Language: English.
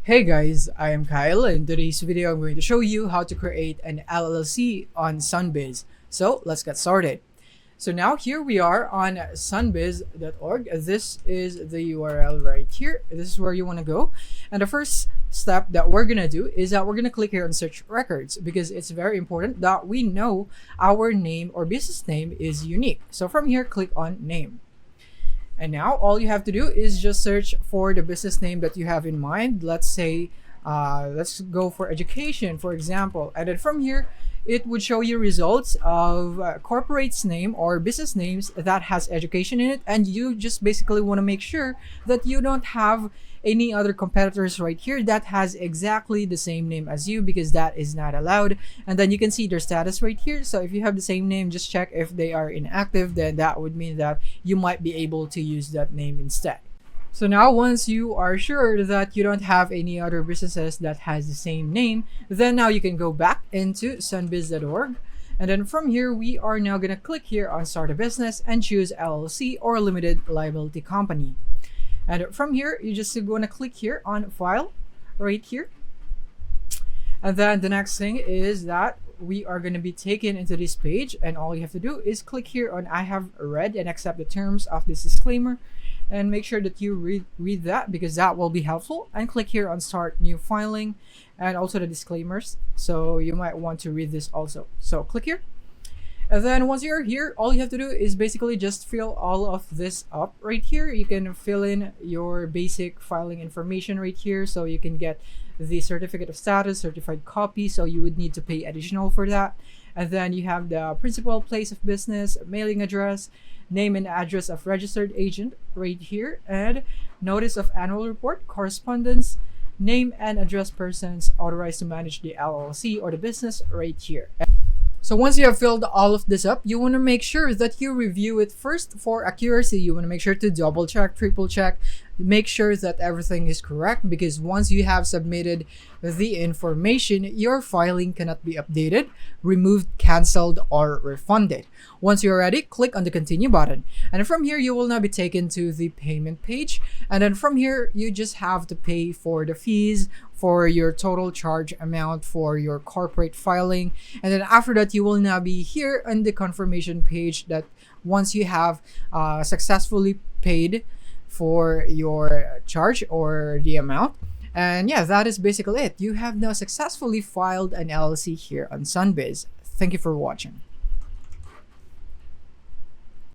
Hey guys, I am Kyle, and in today's video I'm going to show you how to create an LLC on Sunbiz. So let's get started. So now here we are on sunbiz.org. This is the URL right here. This is where you want to go. And the first step that we're going to do is that we're going to click here on search records, because it's very important that we know our name or business name is unique. So from here, click on name. And now all you have to do is just search for the business name that you have in mind. Let's say, let's go for education, for example. And then from here, it would show you results of corporate's name or business names that has education in it. And you just basically want to make sure that you don't have any other competitors right here that has exactly the same name as you, because that is not allowed. And then you can see their status right here. So if you have the same name, just check if they are inactive. Then that would mean that you might be able to use that name instead. So now once you are sure that you don't have any other businesses that has the same name, then now you can go back into sunbiz.org. And then from here, we are now going to click here on start a business and choose LLC or limited liability company. And from here, you just going to click here on file right here. And then the next thing is that we are going to be taken into this page, and all you have to do is click here on I have read and accept the terms of this disclaimer, and make sure that you read that, because that will be helpful. And click here on start new filing and also the disclaimers. So you might want to read this also. So click here. And then once you're here, all you have to do is basically just fill all of this up right here. You can fill in your basic filing information right here, so you can get the certificate of status, certified copy, so you would need to pay additional for that. And then you have the principal place of business, mailing address, name and address of registered agent right here, and notice of annual report, correspondence, name and address persons authorized to manage the LLC or the business right here. So once you have filled all of this up, you want to make sure that you review it first for accuracy. You want to make sure to double check, triple check, make sure that everything is correct, because once you have submitted the information, your filing cannot be updated, removed, canceled, or refunded. Once you're ready, click on the continue button. And from here, you will now be taken to the payment page. And then from here, you just have to pay for the fees for your total charge amount for your corporate filing. And then after that, you will now be here on the confirmation page that once you have successfully paid for your charge or the amount. And yeah, that is basically it. You have now successfully filed an LLC here on Sunbiz. Thank you for watching.